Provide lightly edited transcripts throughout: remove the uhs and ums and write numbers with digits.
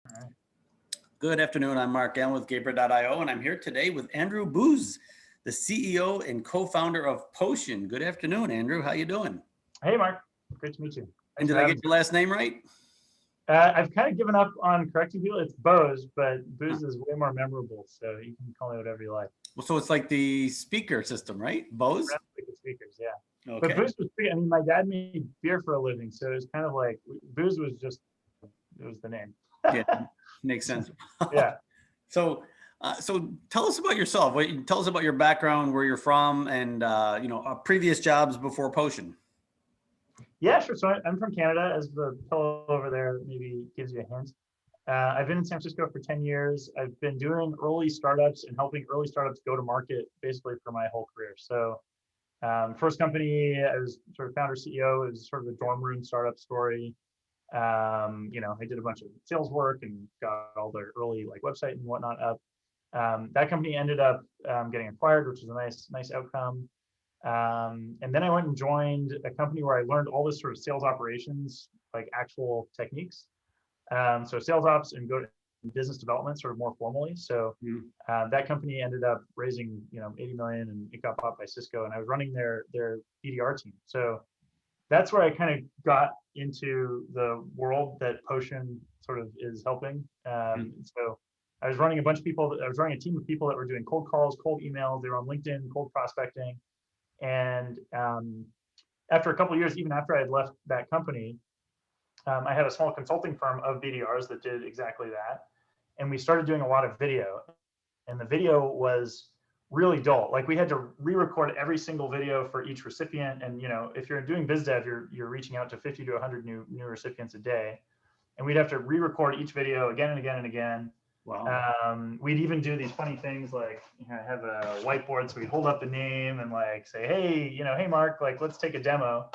All right. Good afternoon. I'm Mark Allen with Gabriel.io, and I'm here today with Andrew Booz, the CEO and co-founder of Postion. Good afternoon, Andrew. How you doing? Hey, Mark. Great to meet you. And Thanks did for I having get your last name right? me. I've kind of given up on correcting people. It's Bose, but Huh. Booze is way more memorable, so you can call me whatever you like. Well, so it's like the speaker system, right? Bose? Rest like the speakers, yeah. But Okay. Booze was pretty, I mean, my dad made beer for a living, so it was kind of like Booze was just, it was the name. Yeah, makes sense. Yeah. So tell us about yourself. Tell us about your background, where you're from, and previous jobs before Potion. Yeah, sure. So I'm from Canada, as the fellow over there maybe gives you a hint. I've been in San Francisco for 10 years. I've been doing early startups and helping early startups go to market basically for my whole career. So first company, I was sort of founder CEO. It was sort of a dorm room startup story. I did a bunch of sales work and got all their early like website and whatnot up. That company ended up getting acquired, which was a nice outcome. And then I went and joined a company where I learned all this sort of sales operations, like actual techniques. So sales ops and go to business development sort of more formally. So that company ended up raising 80 million, and it got bought by Cisco, and I was running their BDR team. So that's where I kind of got into the world that Potion sort of is helping. So I was running a bunch of people. I was running a team of people that were doing cold calls, cold emails. They were on LinkedIn, cold prospecting, and after a couple of years, even after I had left that company, I had a small consulting firm of BDRs that did exactly that. And we started doing a lot of video. And the video was really dull. Like we had to re-record every single video for each recipient. And if you're doing biz dev, you're reaching out to 50 to 100 new recipients a day. And we'd have to re-record each video again and again and again. Wow. We'd even do these funny things like I have a whiteboard, so we'd hold up the name and like say, hey Mark, like let's take a demo.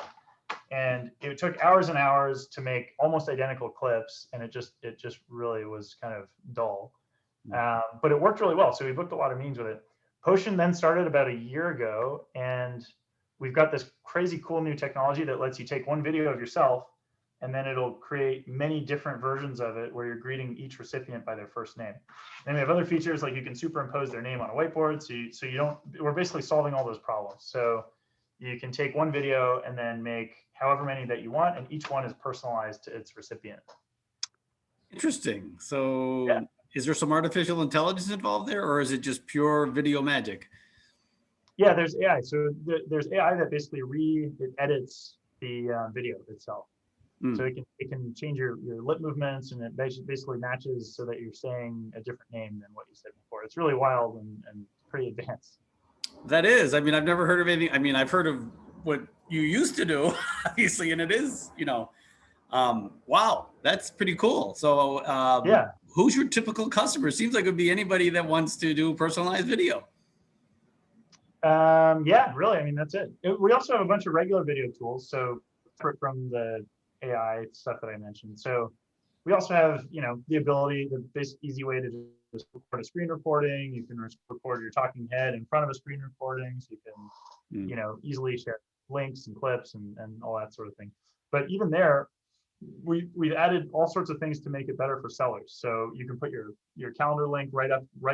And it took hours and hours to make almost identical clips, and it just really was kind of dull. But it worked really well, so we booked a lot of meetings with it. Potion then started about a year ago, and we've got this crazy cool new technology that lets you take one video of yourself, and then it'll create many different versions of it where you're greeting each recipient by their first name. And we have other features like you can superimpose their name on a whiteboard, so you don't. We're basically solving all those problems. So you can take one video and then make however many that you want, and each one is personalized to its recipient. Interesting. So Yeah. is there some artificial intelligence involved there, or is it just pure video magic? Yeah, there's AI. So there's AI that basically it edits the video itself. So it can change your lip movements, and it basically matches so that you're saying a different name than what you said before. It's really wild and pretty advanced. That is. I mean, I've never heard of anything. I mean, I've heard of what you used to do, obviously, and it is, wow, that's pretty cool. So, Yeah. Who's your typical customer? Seems like it would be anybody that wants to do personalized video. Yeah, really. I mean, that's it. We also have a bunch of regular video tools. So from the AI stuff that I mentioned. So we also have, the ability, the basic easy way to just record a screen recording. You can record your talking head in front of a screen recording. So you can, easily share links and clips and all that sort of thing. But even there, we've added all sorts of things to make it better for sellers. So you can put your calendar link right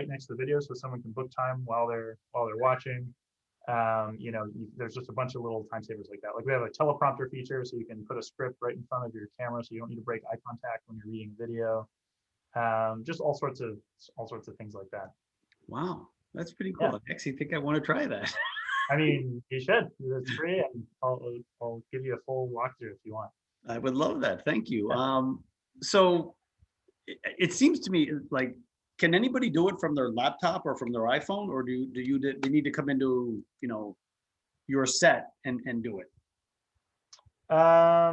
next to the video, so someone can book time while they're watching. There's just a bunch of little time savers like that. Like we have a teleprompter feature, so you can put a script right in front of your camera, so you don't need to break eye contact when you're reading a video. Just all sorts of things like that. Wow, that's pretty cool. Yeah. I actually think I want to try that. I mean, you should. It's free, and I'll give you a full walkthrough if you want. I would love that. Thank you. Yeah. So it seems to me like, can anybody do it from their laptop or from their iPhone, or do they need to come into your set and do it? Yeah,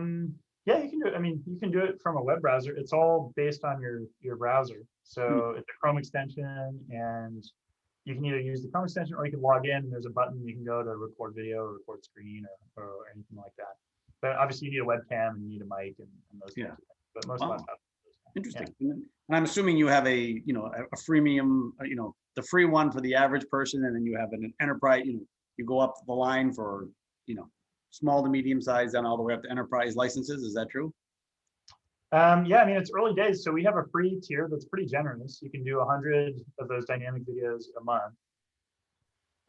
you can do it. I mean, you can do it from a web browser. It's all based on your browser. So it's a Chrome extension, and you can either use the Chrome extension or you can log in, and there's a button you can go to record video or record screen or anything like that. But obviously you need a webcam and you need a mic and those kinds of things. But most laptops. Interesting. Yeah. And I'm assuming you have a freemium, the free one for the average person, and then you have an enterprise, you go up the line for, small to medium size and all the way up to enterprise licenses. Is that true? Yeah, I mean, it's early days, so we have a free tier that's pretty generous. You can do 100 of those dynamic videos a month.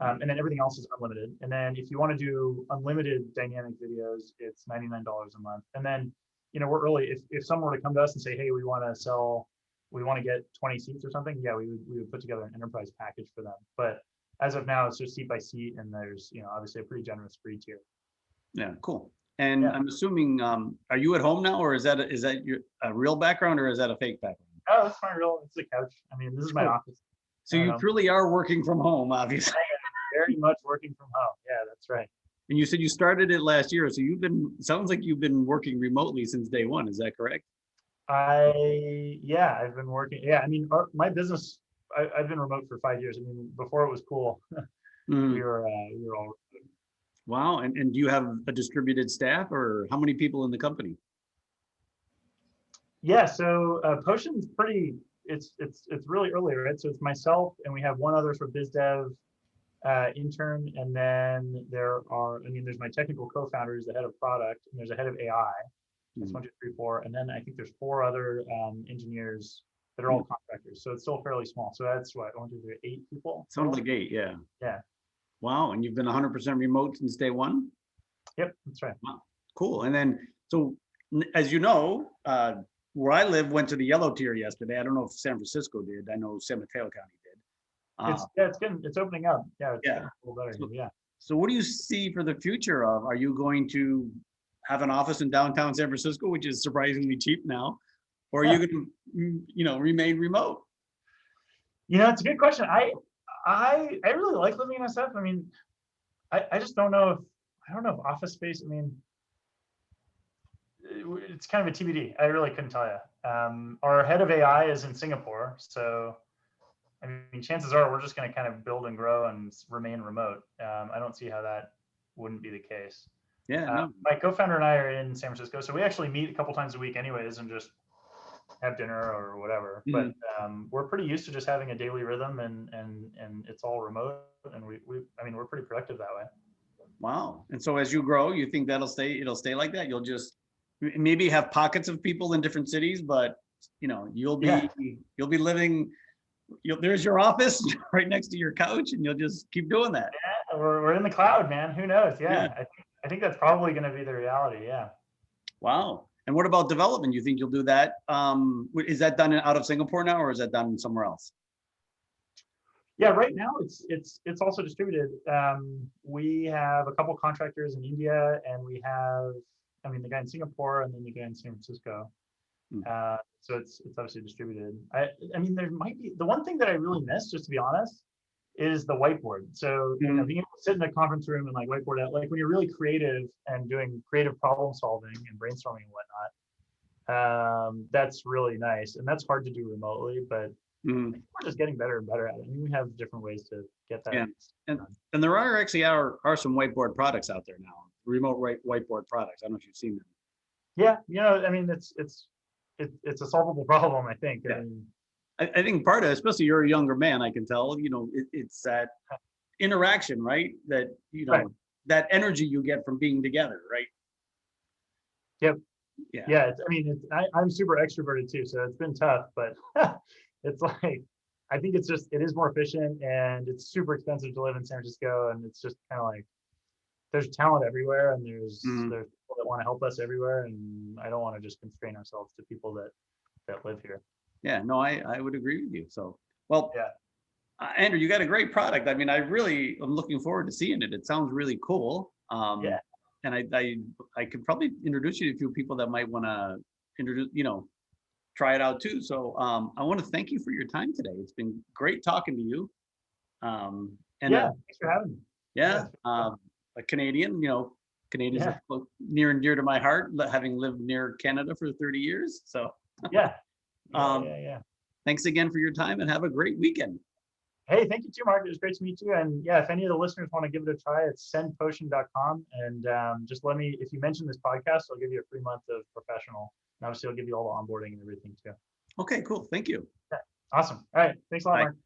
And then everything else is unlimited. And then if you want to do unlimited dynamic videos, it's $99 a month. And then, we're early. If someone were to come to us and say, hey, we want to get 20 seats or something, yeah, we would put together an enterprise package for them. But as of now, it's just seat by seat, and there's, obviously a pretty generous free tier. Yeah, cool. And Yeah. I'm assuming, are you at home now, or is that your a real background, or is that a fake background? Oh, that's my real. It's the couch. I mean, this is my Cool. office. So I don't you know. truly are working from home, obviously. Very much working from home. Yeah, that's right. And you said you started it last year, so sounds like you've been working remotely since day one. Is that correct? I've been working. Yeah, I mean, my business. I've been remote for 5 years. I mean, before it was cool, Mm. we were all. Wow. And do you have a distributed staff, or how many people in the company? Yeah, so Potion's pretty. It's really early, right? So it's myself, and we have one other sort of biz dev intern, and then there's my technical co-founder who's the head of product, and there's a head of AI. That's Mm. 1, 2, 3, 4, and then I think there's 4 other engineers that are all contractors. So it's still fairly small. So that's what 1, 2, 3, 8 people. Sounds like 8, yeah. Yeah. Wow. And you've been 100% remote since day one? Yep, that's right. Wow. Cool. And then, so as you know, where I live went to the yellow tier yesterday. I don't know if San Francisco did. I know San Mateo County did. It's opening up. Yeah, it's Yeah. getting a little better. So- Yeah. So what do you see for the future of, are you going to have an office in downtown San Francisco, which is surprisingly cheap now? Or are you going to, remain remote? It's a good question. I really like living in SF. I mean, I just don't know if office space. I mean, it's kind of a TBD. I really couldn't tell you. Our head of AI is in Singapore, so I mean, chances are we're just going to kind of build and grow and remain remote. I don't see how that wouldn't be the case. Yeah, no. My co-founder and I are in San Francisco, so we actually meet a couple times a week, anyways, and just have dinner or whatever. But we're pretty used to just having a daily rhythm, and it's all remote, and we're pretty productive that way. Wow. And so as you grow, you think it'll stay like that? You'll just maybe have pockets of people in different cities, but you'll be living, there's your office right next to your couch, and you'll just keep doing that. Yeah, we're in the cloud, man. Who knows? Yeah. I think that's probably going to be the reality. Yeah. Wow. And what about development? You think you'll do that? Is that done out of Singapore now, or is that done somewhere else? Yeah, right now it's also distributed. We have a couple contractors in India, and we have, the guy in Singapore, and then the guy in San Francisco. So it's obviously distributed. There might be, the one thing that I really miss, just to be honest, is the whiteboard. So being able to sit in a conference room and whiteboard out, like when you're really creative and doing creative problem solving and brainstorming and whatnot, that's really nice, and that's hard to do remotely, but we're just getting better and better at it. We have different ways to get that. Yeah. And there are some whiteboard products out there now, remote whiteboard products. I don't know if you've seen them. Yeah, it's a solvable problem, I think. Yeah. I think part of it, especially you're a younger man, I can tell, it's that interaction, right? That, right. That energy you get from being together, right? Yep. Yeah. I'm super extroverted too, so it's been tough, but it's like, I think it is more efficient, and it's super expensive to live in San Francisco, and it's just kind of like, there's talent everywhere, and there's people that want to help us everywhere, and I don't want to just constrain ourselves to people that live here. Yeah, no, I would agree with you. So, well, yeah. Andrew, you got a great product. I am looking forward to seeing it. It sounds really cool. Yeah. And I could probably introduce you to a few people that might want to try it out too. So I want to thank you for your time today. It's been great talking to you. Thanks for having me. Yeah, a Canadian, Canadians are near and dear to my heart, having lived near Canada for 30 years. So yeah. Thanks again for your time, and have a great weekend. Hey, thank you too, Mark. It was great to meet you. And yeah, if any of the listeners want to give it a try, it's sendpostion.com. And just if you mention this podcast, I'll give you a free month of professional. And obviously, I'll give you all the onboarding and everything too. Okay, cool. Thank you. Yeah. Awesome. All right. Thanks a lot, Mark.